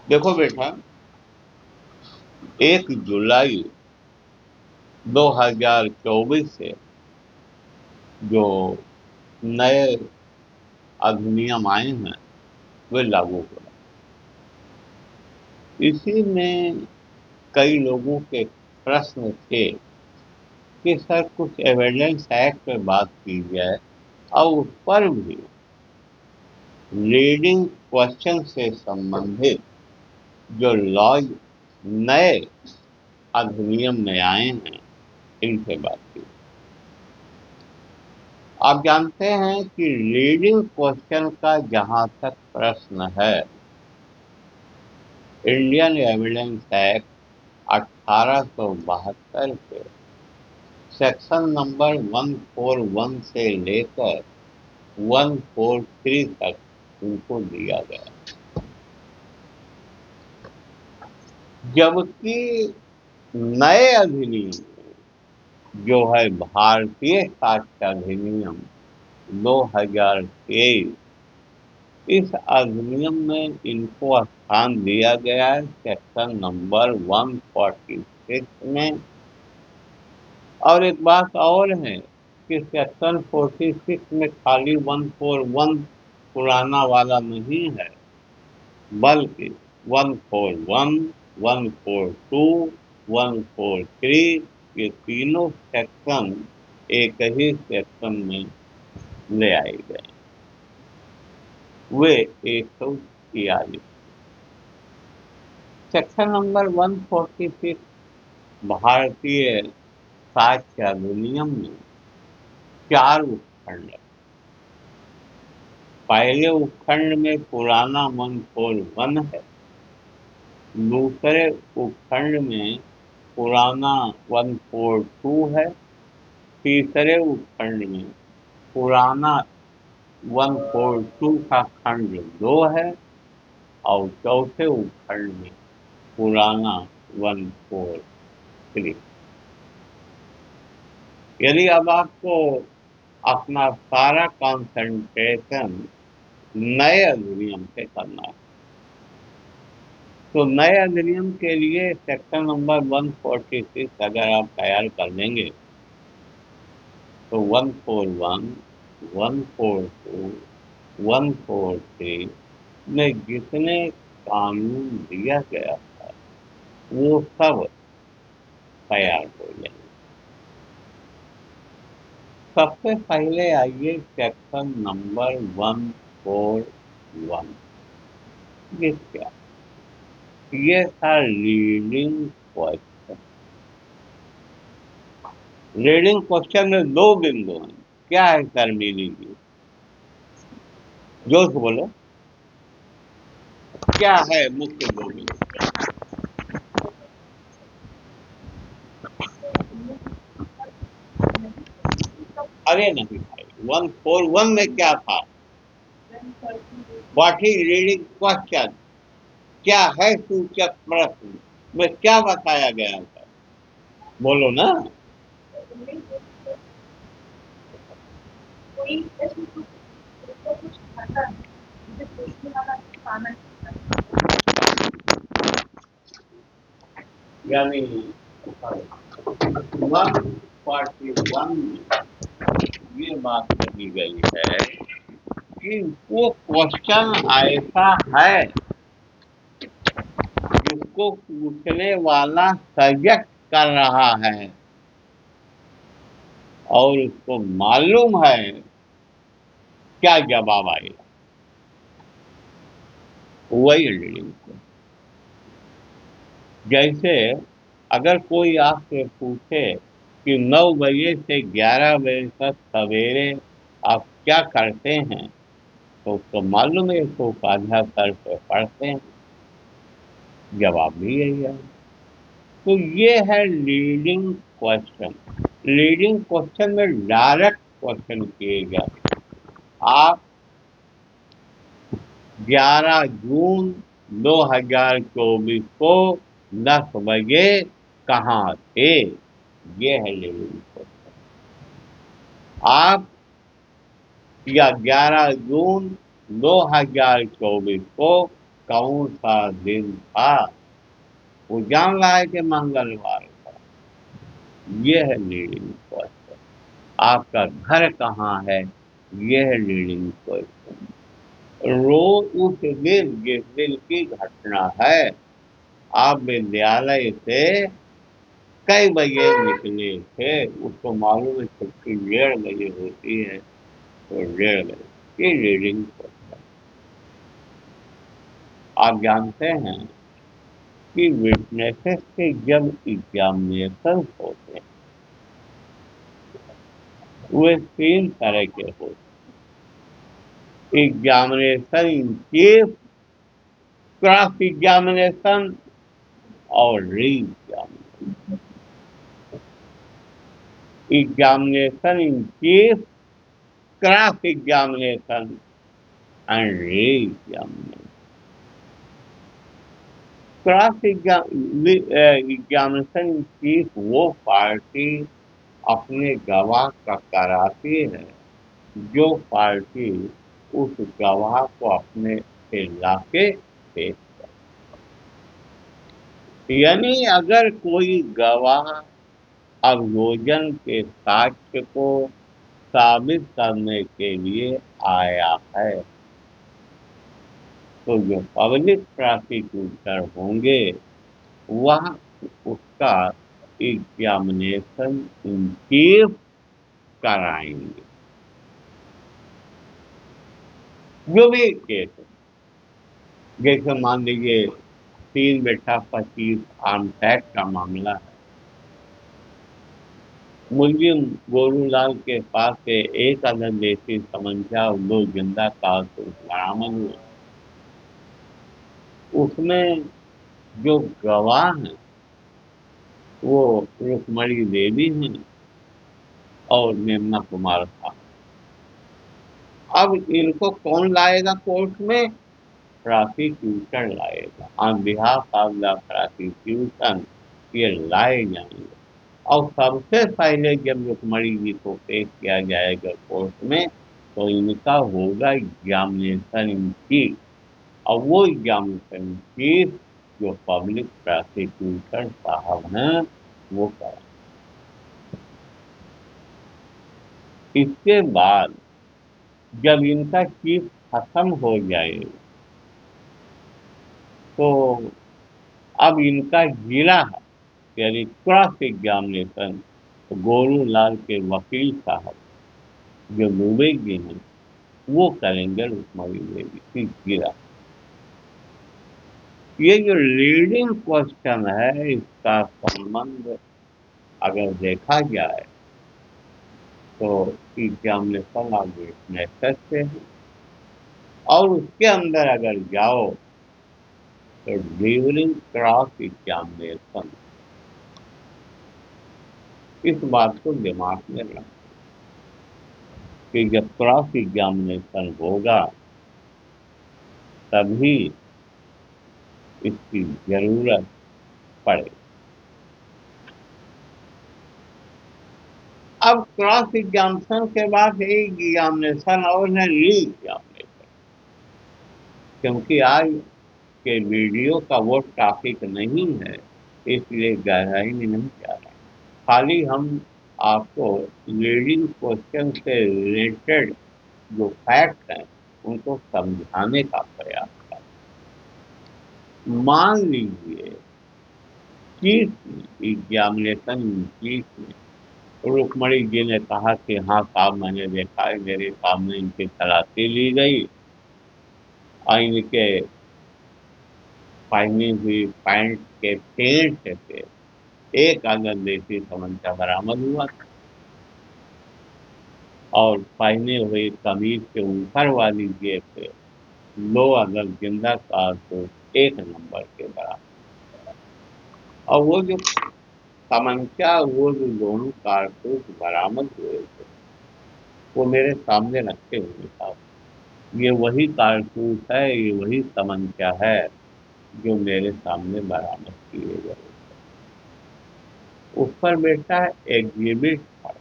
देखो बेटा, 1 जुलाई 2024 से जो नए अधिनियम आए हैं वे लागू हो रहे हैं। इसी में कई लोगों के प्रश्न थे कि सर कुछ एविडेंस एक्ट पे बात की जाए और उस पर भी लीडिंग क्वेश्चन से संबंधित जो लॉ नए अधिनियम में आए हैं इनसे बात की। आप जानते हैं कि लीडिंग क्वेश्चन का जहां तक प्रश्न है, इंडियन एविडेंस एक्ट 1872 के सेक्शन नंबर 141 से लेकर 143 तक उनको दिया गया, जबकि नए अधिनियम जो है भारतीय साक्ष्य अधिनियम 2023, इस अधिनियम में इनको स्थान दिया गया है सेक्शन नंबर 146 में। और एक बात और है कि सेक्शन 46 में खाली 141 पुराना वाला नहीं है, बल्कि 141, 142, 143 ये तीनों सेक्शन एक ही सेक्शन में ले आए गए। वे 146। सेक्शन नंबर 146 भारतीय साक्ष्य अधिनियम में 4 उपखंड है। पहले उपखंड में पुराना 141 है, दूसरे उपखंड में पुराना 142 है, तीसरे उपखंड में पुराना 142 का खंड 2 है और चौथे उपखंड में पुराना 143। यदि अब आपको अपना सारा कंसंट्रेशन नए अधिनियम पे करना है, तो नए अधिनियम के लिए सेक्शन नंबर 146 अगर आप तैयार कर लेंगे तो 141, 142, 143 में जितने कानून दिया गया था वो सब तैयार हो जाएंगे। सबसे पहले आइए सेक्शन नंबर 141। ये क्या? ये था रीडिंग क्वेश्चन। रीडिंग क्वेश्चन में 2 बिंदु हैं। क्या है सर मीनिंग? जोर से बोलो, क्या है मुख्य 2 बिंदु? अरे नहीं भाई, 141 में क्या था? What is reading question? क्या है सूचक प्रश्न में क्या बताया गया था? बोलो ना। यानी 141 में ये बात कही गई है कि वो क्वेश्चन ऐसा है जिसको पूछने वाला सजेक्ट कर रहा है और उसको मालूम है क्या जवाब आएगा। वही रीडिंग। जैसे अगर कोई आपसे पूछे कि 9 बजे से 11 बजे तक सवेरे आप क्या करते हैं, तो उसको मालूम है, उसको आधा सर पे पढ़ते हैं, जवाब भी यही है। तो ये है लीडिंग क्वेश्चन। लीडिंग क्वेश्चन में डायरेक्ट क्वेश्चन किए जाते। आप 11 जून 2024 को 10 बजे कहाँ थे? ये है लीडिंग क्वेश्चन। आप या 11 जून 2024 को कौन सा दिन था, वो जान रहा है कि मंगलवार था। ये है लीडिंग क्वेश्चन। आपका घर कहाँ है, ये है लीडिंग क्वेश्चन। रोज उस दिन जिस दिन की घटना है, आप विद्यालय से कई बजे निकले थे, उसको मालूम है छुट्टी 1:30 बजे होती है, तो 1:30 ये रीडिंग क्वेश्चन। आप जानते हैं कि विटनेसेस के जब एग्जामिनेशन होते हैं, वे 3 तरह के होते हैं। Examination in chief, cross examination और re examination. Examination in chief, cross examination and re examination. Cross examination in chief वो पार्टी अपने गवाह का कराती है जो पार्टी उस गवाह को अपने से लाके पेश करे। यानी अगर कोई गवाह अभियोजन के साक्ष्य को साबित करने के लिए आया है, तो जो पब्लिक प्रोसिक्यूटर होंगे वह उसका एग्जामिनेशन इन चीफ कराएंगे। जो भी केस हो, जैसे मान लीजिए 3/25 आर्म्स एक्ट का मामला है, मुलजिम गोलूलाल के पास से एक अदद देसी तमंचा और 2 जिंदा कारतूस बरामद हुए। उसमें जो गवाह हैं वो रुक्मणी देवी हैं और मेमना कुमार था। अब इनको कौन लाएगा कोर्ट में? प्रोसिक्यूटर लाएगा। On behalf of the prosecution ये लाए जाएंगे। और सबसे पहले जब रुक्मणी जी को पेश किया जाएगा कोर्ट में, तो इनका होगा एग्जामिनेशन इन चीफ। और वो एग्जामिनेशन इन चीफ जो पब्लिक प्रोसिक्यूटर साहब हैं वो करें। इसके बाद जब इनका चीफ खत्म हो जाए, तो अब इनका जिला है, यानी क्रॉस एग्जामिनेशन गोलू लाल के वकील साहब जो दुबई के हैं वो करेंगे रुक्मणी देवी की गिरा। ये जो लीडिंग क्वेश्चन है, इसका संबंध अगर देखा जाए तो एग्जामिनेशन ऑफ विटनेसेस से है, और उसके अंदर अगर जाओ तो ड्यूरिंग क्रॉस एग्जामिनेशन। इस बात को दिमाग में रख कि जब क्रॉस एग्जामिनेशन होगा तभी इसकी जरूरत पड़े। अब क्रॉस एग्जामिनेशन के बाद एग्जामिनेशन और है री एग्जामिनेशन। क्योंकि आज के वीडियो का वो टॉपिक नहीं है, इसलिए गहराई में नहीं जा रहा। खाली हम आपको रीडिंग क्वेश्चन से रिलेटेड जो फैक्ट हैं उनको समझाने का प्रयास करें। मान लीजिए चीफ एग्जामिनेशन चीफ में रुक्मणी जी ने कहा कि हाँ साहब मैंने देखा है, मेरे सामने इनकी तलाशी ली गई और इनके पहनी हुई पैंट के पेट से एक अदद देसी तमंचा बरामद हुआ था और पहने हुए कमीज के ऊपर वाली जेब से 2 अदद जिंदा कारतूस 1 नंबर के बरामद। और वो जो तमंचा, वो जो दोनों कारतूस बरामद हुए थे वो मेरे सामने रखे हुए था। ये वही कारतूस है, ये वही तमंचा है जो मेरे सामने बरामद किए गए। उस पर बेटा एग्जिबिट था।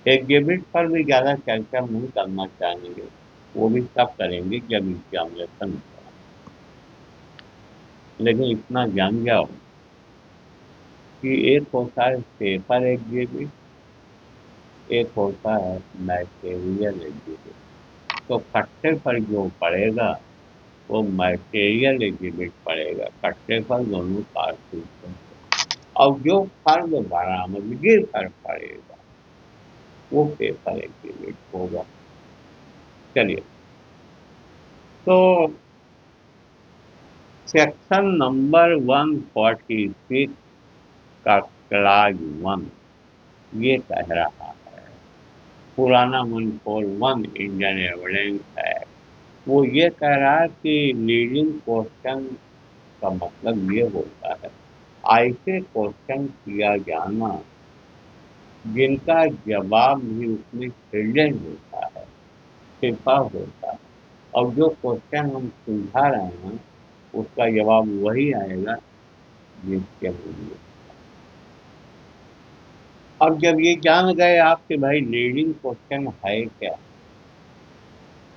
एग्जिबिट पर भी ज्यादा चर्चा नहीं करना चाहेंगे, वो भी तब करेंगे जब एग्जामिनेशन होगा। लेकिन इतना जान जाओ कि एक होता है पेपर एग्जिबिट, एक होता है मैटेरियल एग्जिबिट। तो कट्टे पर जो पड़ेगा वो मैटेरियल एग्जिबिट पड़ेगा, कट्टे पर दोनों कारतूसों। और जो फर्द बरामदगी पर पड़ेगा वो पेपर एग्जिबिट होगा। चलिए, तो सेक्शन नंबर 146 का क्लाज 1 ये कह रहा है, पुराना 141 इंडियन एविडेंस है, वो ये कह रहा है कि लीडिंग क्वेश्चन का मतलब ये होता है ऐसे क्वेश्चन किया जाना जिनका जवाब भी उसमें हिडन होता है, छिपा होता है, और जो क्वेश्चन हम सुलझा रहे हैं उसका जवाब वही आएगा जिसके मूल्य। अब जब ये जान गए आप कि भाई लीडिंग क्वेश्चन है क्या,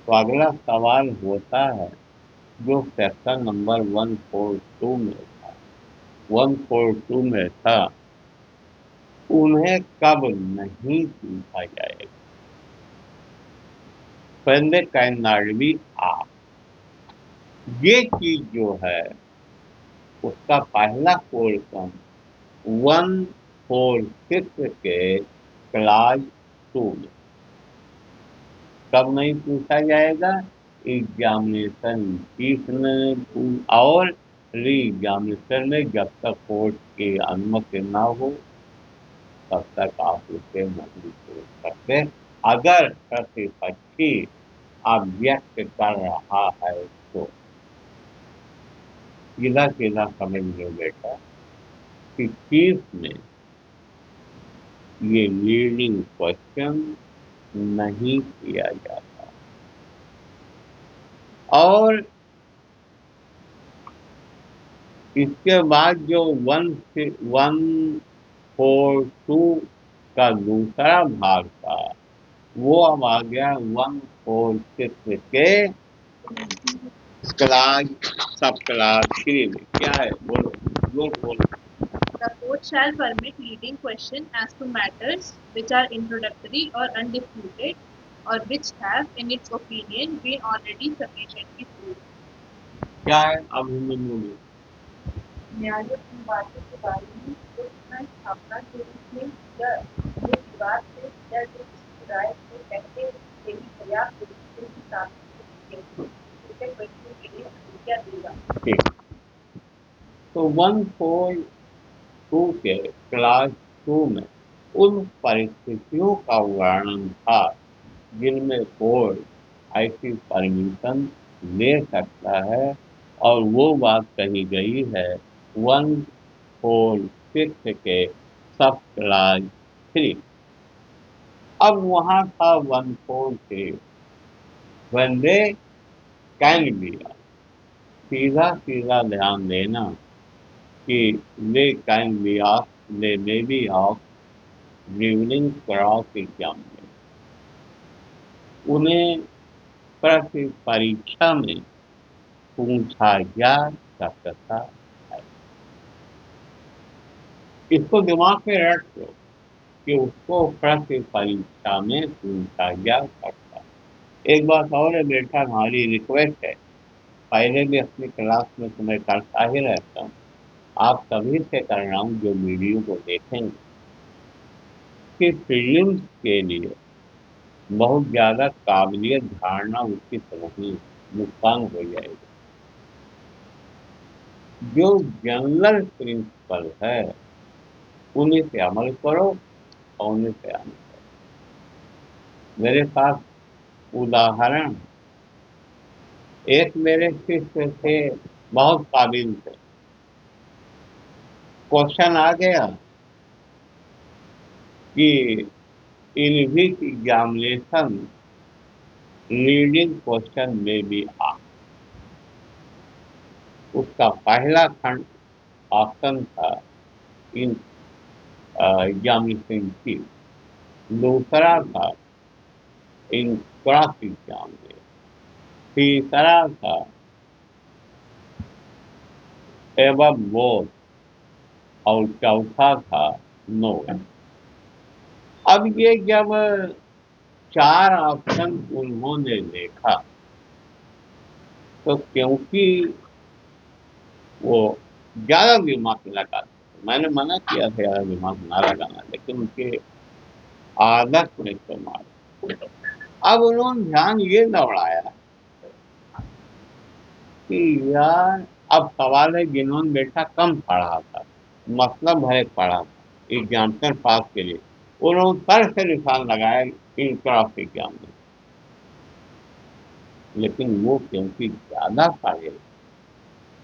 तो अगला सवाल होता है जो सेक्शन नंबर 142 में था, 142 में था, उन्हें कब नहीं पूछा जाएगा। पहले कैन नॉट बी ये चीज जो है उसका पहला पोर्शन 146 के क्लास 2 में कब नहीं पूछा जाएगा, एग्जामिनेशन चीफ में और री एग्जामिनेशन में जब तक कोर्ट की अनुमति ना हो तब तक आप उसे नहीं पूछ सकते। अगर प्रतिपक्षी अभ्यक्त कर रहा है तो सीधा सीधा समझ लो बेटा कि चीफ में ये लीडिंग क्वेश्चन नहीं किया जाता। और इसके बाद जो 142 का दूसरा भाग था वो अब आ गया 146 के क्लास सब क्लास 3 में। क्या है बोलो, जोर बोलो। The court shall permit leading question as to matters which are introductory or undisputed, or which have, in its opinion, been already sufficiently proved. क्या है अब हिंदी बोलो। न्यायालय उन बातों के बारे में जो पुनः स्थापना के रूप में या जो विवाद से या जो किसी राय से पहले से ही पर्याप्त रूप से ही साबित हो चुके उसे बच्चों के लिए अनुज्ञा देगा। ठीक, तो 142 के क्लास 2 में उन परिस्थितियों का वर्णन था जिनमें कोर्ट ऐसी परमिशन ले सकता है, और वो बात कही गई है 146 के सब क्लास 3। अब वहां था 146 when they can be, सीधा सीधा ध्यान देना कि they can be off, they may be off during cross exam में, उन्हें प्रति परीक्षा में पूछा जा सकता है। इसको दिमाग में रख लो कि उसको प्रति परीक्षा में पूछा जा सकता है। एक बात और है बेटा, हमारी रिक्वेस्ट है, पहले भी अपनी क्लास में तुम्हें करता ही रहता हूँ, आप सभी से कर रहा हूँ जो वीडियो को देखेंगे, कि प्रीलिम्स के लिए बहुत ज्यादा काबिलियत धारणा उचित नहीं, नुकसान हो जाएगा। जो जनरल प्रिंसिपल है उन्हीं पे अमल करो और उन्हीं पे अमल करो। मेरे पास उदाहरण, एक मेरे शिष्य थे, बहुत काबिल थे, क्वेश्चन आ गया कि इन एग्जामिनेशन लीडिंग क्वेश्चन में भी आ, उसका पहला खंड ऑप्शन था इन एग्जामिनेशन की, दूसरा था इन क्रॉस एग्जाम में, तीसरा था एवं बोथ और चौथा था नो। अब ये जब चार ऑप्शन उन्होंने देखा तो क्योंकि वो ज्यादा दिमाग लगाते थे, मैंने मना किया था ज्यादा दिमाग ना लगाना, लेकिन उनके आदत में इस्तेमाल। अब उन्होंने ध्यान ये दौड़ाया कि यार अब सवाल है, जिन्होंने बेटा कम पढ़ा था, मतलब है पढ़ा था एग्जामिनेशन पास के लिए, उन्होंने सर से निशान लगाया इंट्रांस एग्जाम में। लेकिन वो क्योंकि ज्यादा पढ़े,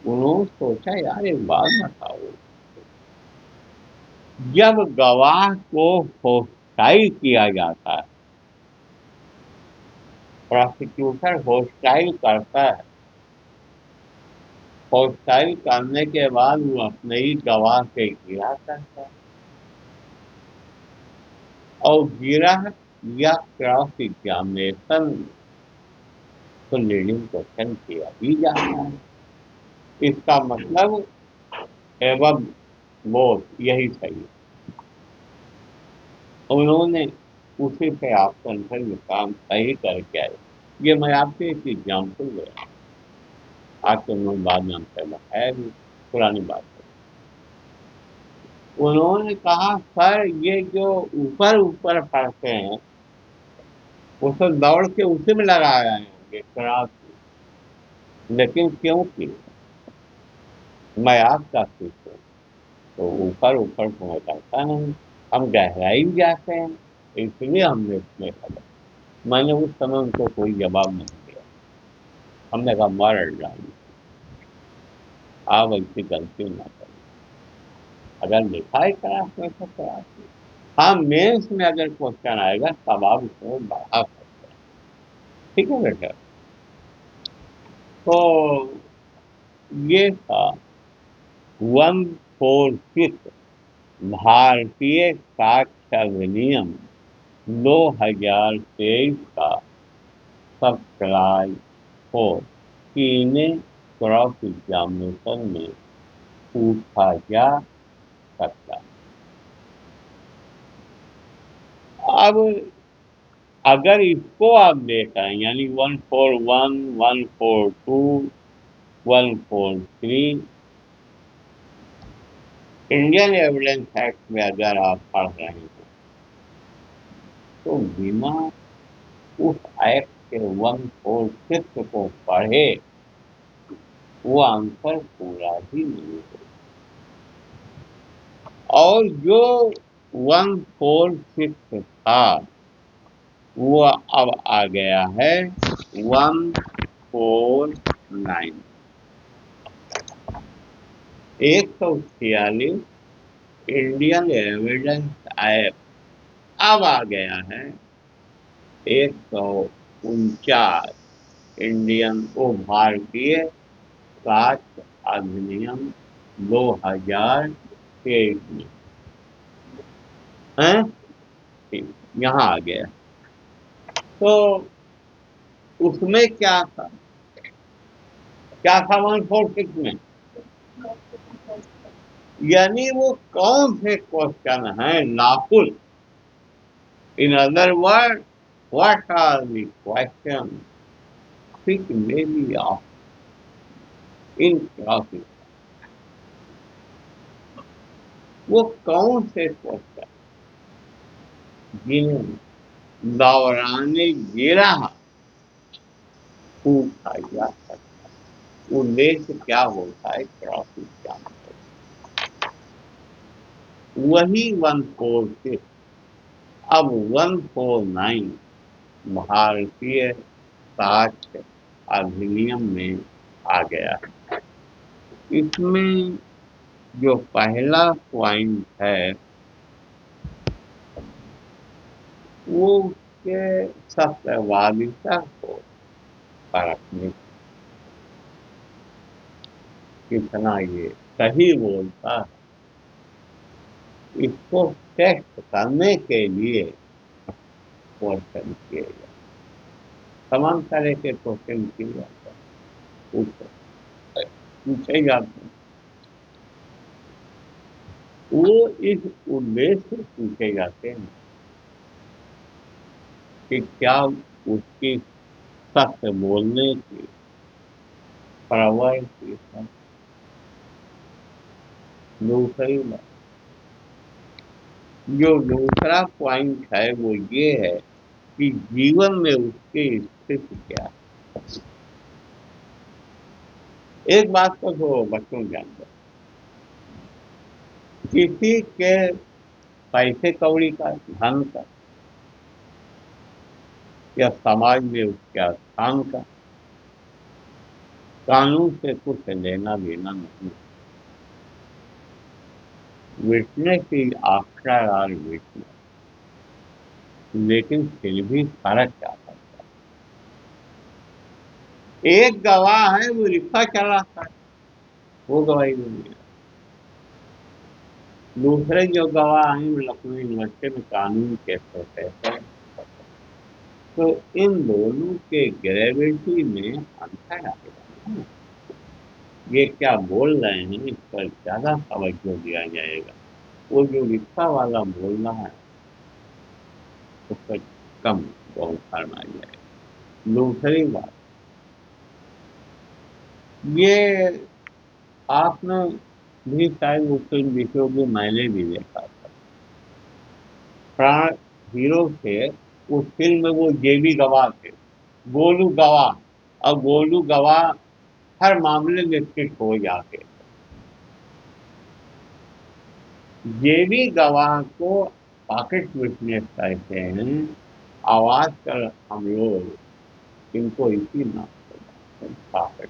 उन्होंने सोचा यार एक बात बताओ, जब गवाह को होस्टाइल किया जाता है, प्रोसिक्यूटर होस्टाइल करता है, होस्टाइल करने के बाद वो अपने ही गवाह से गिरा करता है, और गिरा या क्रॉस एग्जामिनेशन तो लीडिंग क्वेश्चन किया ही जाता है। इसका मतलब एवं बोथ यही सही है। उन्होंने उसी पे ऑप्शन से ये काम सही करके आए। ये मैं आपको एक एग्जाम्पल दे रहा हूँ, आपके उन्होंने बाद में हमसे बताया भी, पुरानी बात है। उन्होंने कहा सर ये जो ऊपर ऊपर पढ़ते हैं वो सब दौड़ के उसी में लगाए होंगे क्रास, लेकिन क्योंकि मैं आपका सीखूं तो ऊपर ऊपर तो मैं करता नहीं, हम गहराई में जाते हैं, इसलिए हमने इसमें कहा। मैंने उस समय उनको कोई जवाब नहीं दिया, हमने कहा मार डाली, आप ऐसी गलती ना करें, अगर लिखा है क्लास में तो क्लास में, हाँ मेंस में अगर क्वेश्चन आएगा तब आप उसको बढ़ा सकते हैं, ठीक है बेटा। तो ये था 146 भारतीय साक्ष्य अधिनियम 2023 का सब क्लास 4 कि इन्हें क्रॉस एग्जामिनेशन में पूछा जा सकता है। अब अगर इसको आप देखें, यानी 141, 142, 143 इंडियन एविडेंस एक्ट में अगर आप पढ़ रहे हैं तो बिना उस एक्ट के 146 को पढ़े वो आंसर पूरा ही नहीं है। और जो 146 था वो अब आ गया है 149, 146 इंडियन एविडेंस एक्ट अब आ गया है 149 इंडियन ओ भारतीय साक्ष्य अधिनियम 2023 में है, यहाँ आ गया। तो उसमें क्या था 146 में, यानी वो कौन से क्वेश्चन है नाफुल। In other word, what are the question which may be asked in classes, वो कौन से क्वेश्चन जिन्हें दौराने गिरा पूछा जा सकता। उद्देश्य क्या होता है क्रॉस एग्जामिनेशन, वही 146 अब 149 भारतीय साक्ष्य अधिनियम में आ गया है। इसमें जो पहला पॉइंट है वो उसके सत्यवादिता को परखने, कितना ये सही बोलता है, इसको टेस्ट करने के लिए क्वेश्चन किए गए। तमाम तरह के क्वेश्चन किए जाते हैं, पूछे जाते हैं। वो इस उद्देश्य से पूछे जाते हैं कि क्या उसकी सख्त बोलने की प्रवृत्ति है। दूसरी बात, जो दूसरा पॉइंट है वो ये है कि जीवन में उसकी स्थिति क्या है। एक बात तो बच्चों जानते हैं, किसी के पैसे कौड़ी का, धन का या समाज में उसके स्थान का कानून से कुछ लेना देना नहीं। Witness is after are witness, लेकिन फिर भी फर्क क्या है। एक गवाह है वो रिक्शा चलाता है, वो गवाही नहीं है। दूसरे जो गवाह हैं वो लखनऊ यूनिवर्सिटी में कानून के प्रोफेसर हैं। तो इन दोनों के ग्रेविटी में अंतर आएगा। ये क्या बोल रहे हैं इस पर ज्यादा तवज्जो दिया जाएगा। वो जो रिक्शा वाला बोल रहा है उस पर कम गौर फरमाया जाएगा। दूसरी बात, ये आपने भी शायद वो फिल्म देखी होगी, मैंने भी देखा था। प्राण हीरो थे उस फिल्म में, वो जेबी गवाह थे, गोलू गवाह। और गोलू गवाह हर मामले में फिट हो जाते। जेबी गवाह को पॉकेट विटनेस कहते हैं। आवाज कर हम लोग इनको इसी नाम से जानते हैं, पॉकेट।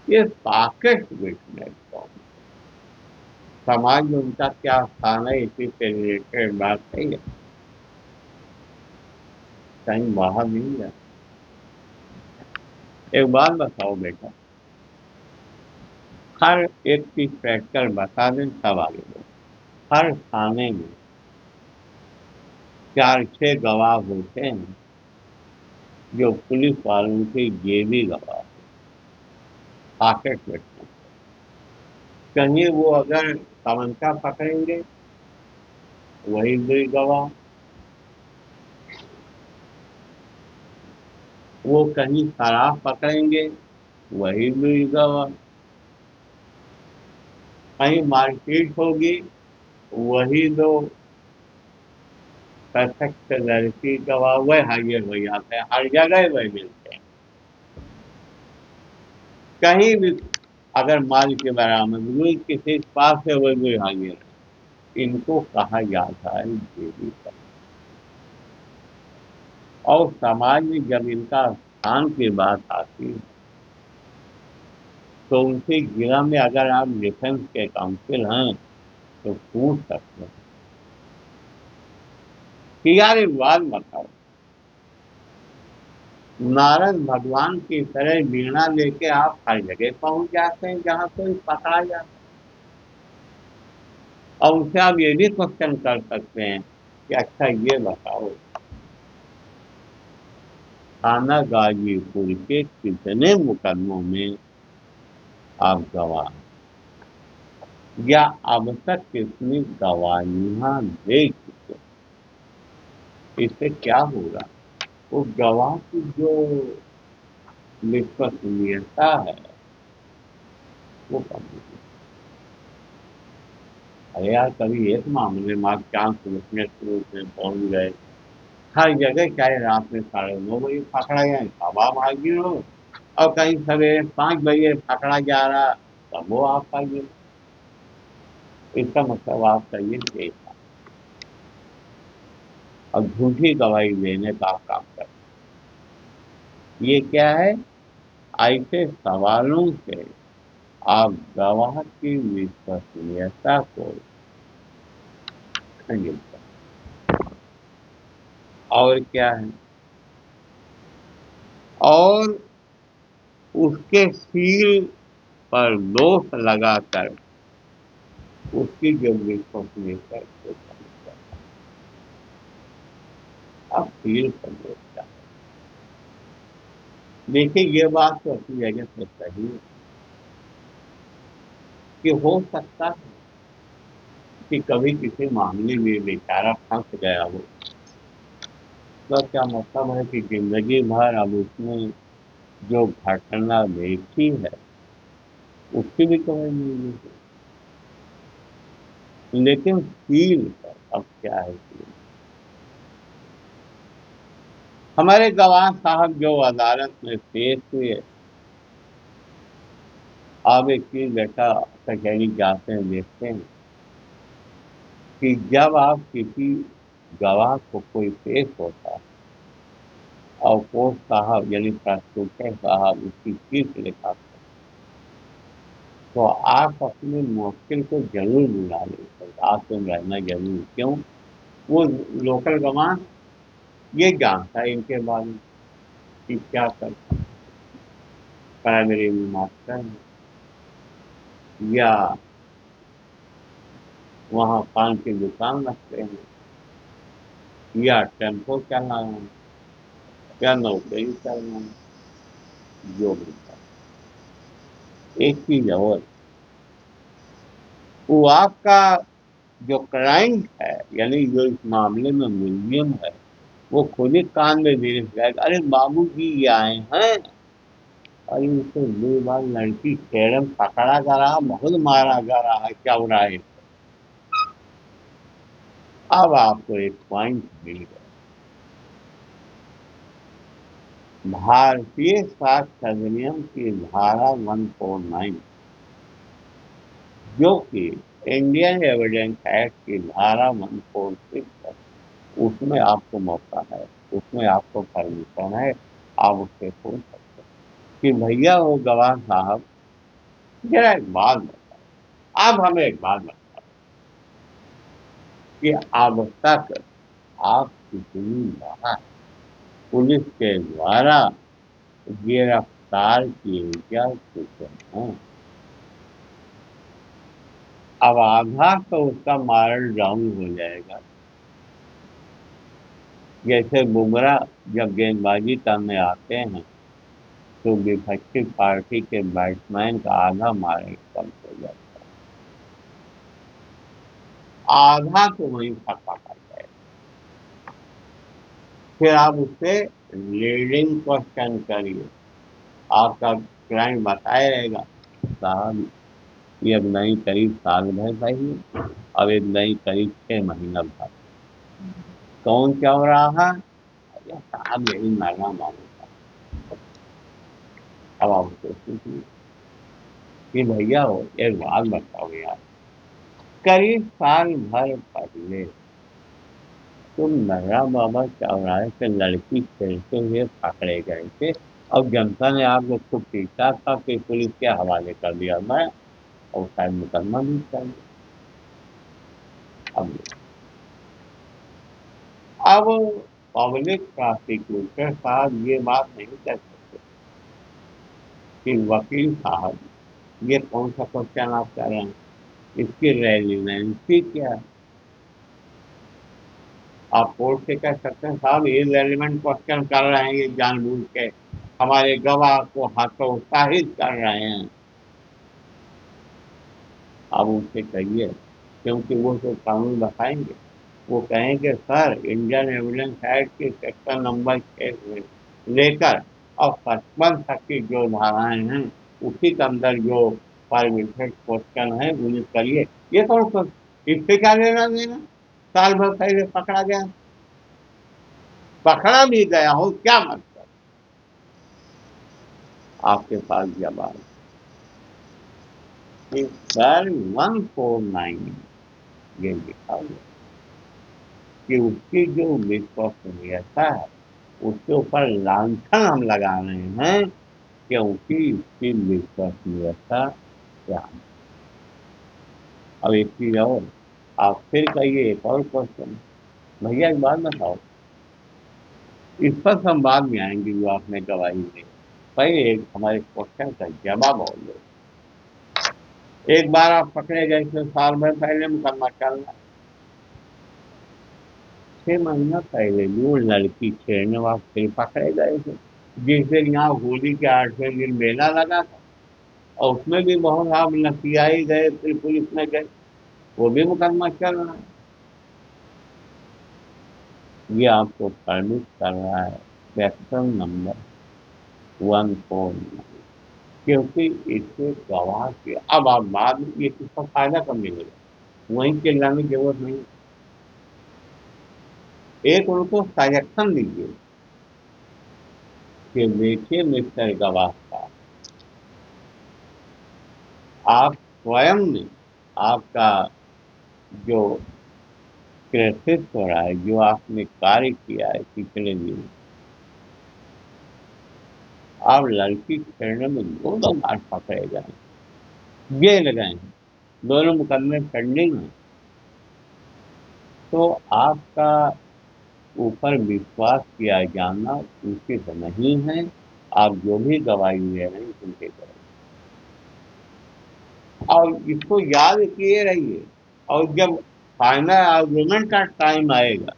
ये पॉकेट विटनेस कौन, समाज में उनका क्या स्थान है, इसी से रिलेटेड बात है। कहीं बाहर नहीं है। एक बात बताओ बेटा, हर एक चीज प्रैक्टिकल बता दें सब आगे बढ़ो। हर थाने में 4-6 गवाह होते हैं जो पुलिस वालों के जेबी गवाह, पॉकेट विटनेस। कहीं वो अगर तमंचा पकड़ेंगे वही भी गवाह, वो कहीं शराब पकड़ेंगे वही भी गवाह, कहीं मारपीट होगी वही दो सशक्त लड़की गवाह वह हाजिर हो जाते हैं। हर जगह वह मिलते हैं। कहीं भी अगर माल की बरामद हुई किसी के पास है वह भी हाजिर है। इनको कहा जाता है जेबी का। और समाज में जब इनका स्थान की बात आती है तो उनसे जिला में अगर आप डिफेंस के काउंसिल हैं तो पूछ सकते हैं कि यार एक बात बताओ, नारद भगवान की तरह वीणा लेके आप हर जगह पहुंच जाते हैं जहां कोई पकड़ा जाता है। और उनसे आप ये भी क्वेश्चन कर सकते हैं कि अच्छा ये बताओ, थाना गाजीपुर के कितने मुकदमों में आप गवाह, या अब तक कितनी गवाहियां दे चुके। इससे क्या होगा, वो गवाह की जो विश्वसनीयता है वो कम होगी। अरे यार कभी एक मामले में आप चांस विटनेस के रूप में पहुंच गए, हर जगह चाहे रात में 9:30 पकड़ा जाए तब आप हाजिर हो, और कहीं सवेरे 5 बजे पकड़ा जा रहा तब वो आप हाजिर हो। इसका मतलब आपका ये केस था और झूठी गवाही देने का आप काम कर। ये क्या है, ऐसे सवालों से आप गवाह की विश्वसनीयता को खंडित कर। और क्या है, और उसके सील पर दोष लगाकर उसकी जो विश्वसनीयता को खंडित कर। अब सील पर दोष क्या है? देखिए ये बात तो अपनी जगह पे सही है कि हो सकता है कि कभी किसी मामले में बेचारा फंस गया हो, तो क्या मतलब है कि जिंदगी भर अब उसने जो घटना देखी है उसकी भी कमी नहीं है। लेकिन फील कर अब क्या है कि हमारे गवाह साहब जो अदालत में पेश हुए, आप एक चीज बेटा कचहरी जाते हैं देखते हैं कि जब आप किसी गवाह को कोई पेश होता है और कोर्ट साहब यानी प्रोसिक्यूटर साहब उसकी फीस लिखाते हैं, तो आप अपने मुवक्किल को जरूर बुला लेते, आप तुम रहना जरूर। क्यों? वो लोकल गवाह ये जानता है इनके बारे में कि क्या करता है, प्राइमरी मास्टर है या वहाँ पान की दुकान रखते हैं या टेम्पो चलाना है या नौकरी करना है, जो भी कर। एक चीज और, वो आपका जो क्लाइंट है यानी जो इस मामले में मुलजिम है, वो खुद ही कान में धीरे जाएगा, अरे बाबू जी ये आए हैं, अरे उसे 2 बार लड़की छेड़म पकड़ा जा रहा, बहुत मारा जा रहा है चौराहे। अब आपको एक पॉइंट मिल गया। भारतीय साक्ष्य अधिनियम की धारा 149, जो कि इंडियन एविडेंस एक्ट की धारा 146 है, उसमें आपको मौका है, उसमें आपको परमिशन है, आप उससे पूछ सकते हैं कि भैया वो गवाह साहब जरा एक बात बताओ, आप हमें एक बात बताओ कि अब तक आप कितनी बार पुलिस के द्वारा गिरफ्तार किए जा चुके हैं। अब आधा तो उसका मारल डाउन हो जाएगा। जैसे बुमराह जब गेंदबाजी करने आते हैं तो विपक्षी पार्टी के बैट्समैन का आधा मारल कम हो जाता है, आधा तो वहीं फंसा पड़ जाएगा। फिर आप उससे लीडिंग क्वेश्चन करिए, आपका क्लाइंट बताए रहेगा साहब ये अब नई करीब साल भर सही है, अब एक नई करीब 6 महीना भर कौन क्या हो रहा है, अरे साहब यही महंगा मालूम था। अब आप उससे पूछिए कि भैया हो एक बात बताओ यार, करीब साल भर पहले तुम नर्रा बाबा चौराहे पे लड़की खेलते हुए पकड़े गए थे और जनता ने आपको खूब पीटा था कि पुलिस के हवाले कर दिया मैं, और शायद मुकदमा भी कर दिया। अब पब्लिक प्रोसिक्यूटर साहब ये बात नहीं कर सकते कि वकील साहब ये कौन सा क्वेश्चन आप कर रहे हैं, इसकी रेलिवेंसी क्या है। आप कोर्ट से कह सकते हैं साहब ये रेलिवेंट क्वेश्चन कर रहे हैं, ये जानबूझ के हमारे गवाह को हतोत्साहित कर रहे हैं। आप उनसे कहिए, क्योंकि वो तो कानून बताएंगे, वो कहेंगे सर इंडियन एविडेंस एक्ट के सेक्शन नंबर 6 से लेकर और 55 तक की जो धाराएं हैं उसी के अंदर जो परमिटेड क्वेश्चन है उन्हें करिए। ये कौन सा, इससे क्या लेना देना, साल भर पहले पकड़ा गया, पकड़ा भी गया हो क्या मतलब, आपके पास जवाब कि सर 149 ये लिखा हुआ कि उसकी जो विश्वसनीयता है उसके ऊपर लांछन हम लगा रहे हैं, क्योंकि इसकी विश्वसनीयता क्या है। अब एक चीज और, आप फिर कहिए एक और क्वेश्चन, भैया एक बात बताओ, इस पर हम बाद में आएंगे जो आपने गवाही दी, पहले एक हमारे क्वेश्चन का जवाब और दो। एक बार आप पकड़े गए थे साल भर पहले मुकदमा चल रहा, 6 महीना पहले जो लड़की छेड़ने वाले फिर पकड़े गए थे, जिस दिन यहाँ होली के 8वें दिन मेला लगा था, और उसमें भी बहुत आप नसियाई गए, फिर पुलिस में गए, वो भी मुकदमा चल रहा है। ये आपको परमिट कर रहा है सेक्शन नंबर 149, क्योंकि इससे गवाह के अब आप बाद में ये किसका फायदा कब मिलेगा, वहीं चिल्लाने की जरूरत नहीं। एक उनको सजेशन दीजिए कि देखिए मिस्टर गवाह का, आप स्वयं ने आपका जो कृतित्व हो रहा है, जो आपने कार्य किया है पिछले दिन, आप लड़की छेड़ने में 2 बार पकड़े गए, जेल गए हैं, दोनों मुकदमे पेंडिंग हैं, तो आपका ऊपर विश्वास किया जाना उचित नहीं है। आप जो भी गवाही दे रहे हैं उनके करें, और इसको याद किए रहिए। और जब फाइनल आर्गूमेंट का टाइम आएगा,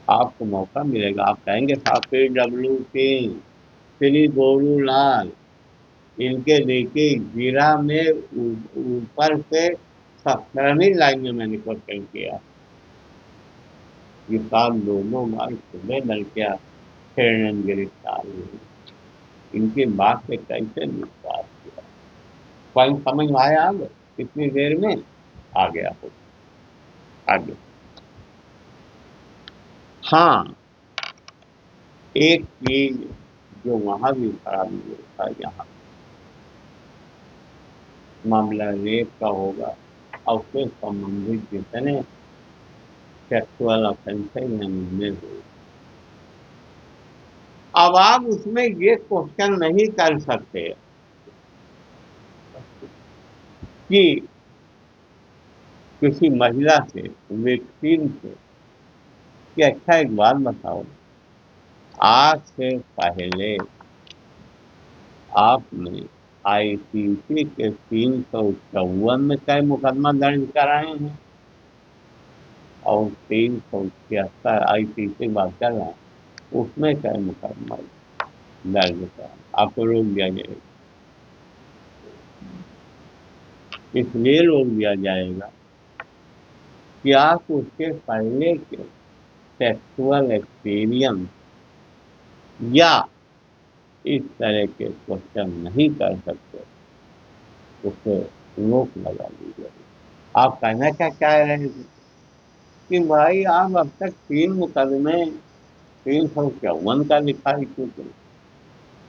आपको मौका मिलेगा, आप कहेंगे साहब PWC श्री गोलूलाल, इनके देखिए जीरा में ऊपर से 17वीं लाइन में मैंने क्वेश्चन किया, ये साहब दोनों बार सुबह डर क्या छेड़ने में गिरफ्तार हुए, इनकी बात से कैसे विश्वास किया। पॉइंट समझ में आया? अब कितनी देर में आ गया हो आगे। हाँ, एक चीज जो वहां भी खराबी होता है, यहाँ मामला रेप का होगा और उससे संबंधित जितने सेक्सुअल ऑफेंसेज हैं उनमें हो, अब आप उसमें ये क्वेश्चन नहीं कर सकते कि किसी महिला से, विक्टिम से, कि अच्छा एक बात बताओ, आज से पहले आपने IPC के 354 में कई मुकदमा दर्ज कराए हैं, और 376 IPC बात कर रहा है, उसमें कई मुकदमा दर्ज कराए, आपको रोक दिया जाएगा। इसलिए रोक दिया जाएगा कि आप उसके पहले के सेक्सुअल एक्सपीरियंस या इस तरह के क्वेश्चन नहीं कर सकते, उससे रोक लगा दी जाएगी। आप कहना क्या चाह रहे हैं कि भाई आप अब तक 3 मुकदमे 354 का लिखाई चुके,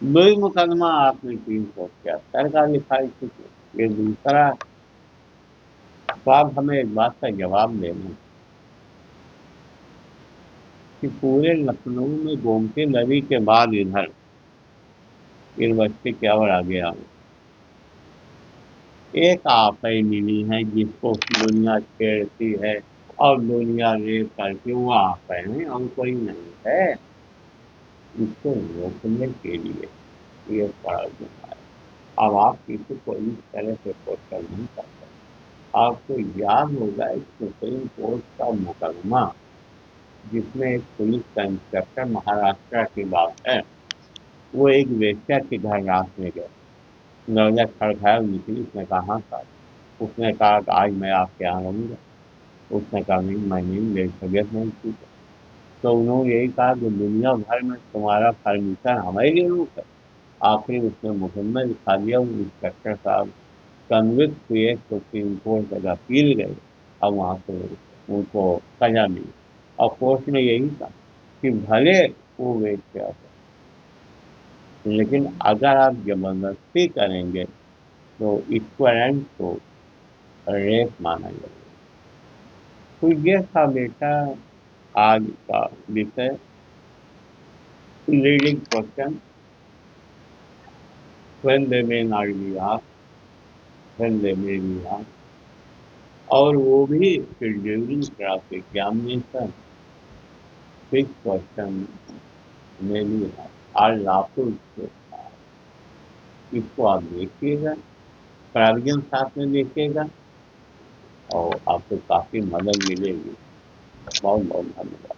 2 मुकदमा आपने 376 का लिखाई चुके, ये दूसरा। तो आप हमें एक बात का जवाब देना कि पूरे लखनऊ में गोमती नदी के बाद इधर यूनिवर्सिटी के और आगे आओ, एक आप ही मिली है जिसको दुनिया छेड़ती है और दुनिया रेप करती, वो आप है और कोई नहीं है। इसको रोकने के लिए ये पड़ा जुआ है। अब आप किसी को इस तरह से क्वेश्चन नहीं कर सकते। आपको याद होगा एक सुप्रीम कोर्ट का मुकदमा, जिसमें एक पुलिस का इंस्पेक्टर, महाराष्ट्र की बात है, वो एक वेश्या के घर रात में गए, दरवाजा खड़काया, निकली, उसने कहा हाँ साहब, उसने कहा कि आज मैं आपके यहाँ रहूँगा, उसने कहा नहीं मैं नहीं, मेरी तबीयत नहीं ठीक है। तो उन्होंने यही कहा कि दुनिया भर में तुम्हारा फर्नीचर हमारे लिए रूप है। आखिर उसने मुकदमा लिखा दिया, वो इंस्पेक्टर साहब कन्विक्ट हुए, सुप्रीम कोर्ट तक अपील गए, और वहाँ से उनको सजा मिली। और कोर्ट ने यही कहा कि भले वो वेश्या हो, लेकिन अगर आप जबरदस्ती करेंगे तो इक्वलेंट को रेप माना जाएगा। तो ये था बेटा आज का विषय, leading question, when they may not be asked, when they may be asked, और वो भी फिर during class examination fix question में भी आर लाफुल। इसको आप देखिएगा, प्रोविजन साथ में देखिएगा, और आपको काफी मदद मिलेगी। बहुत बहुत धन्यवाद।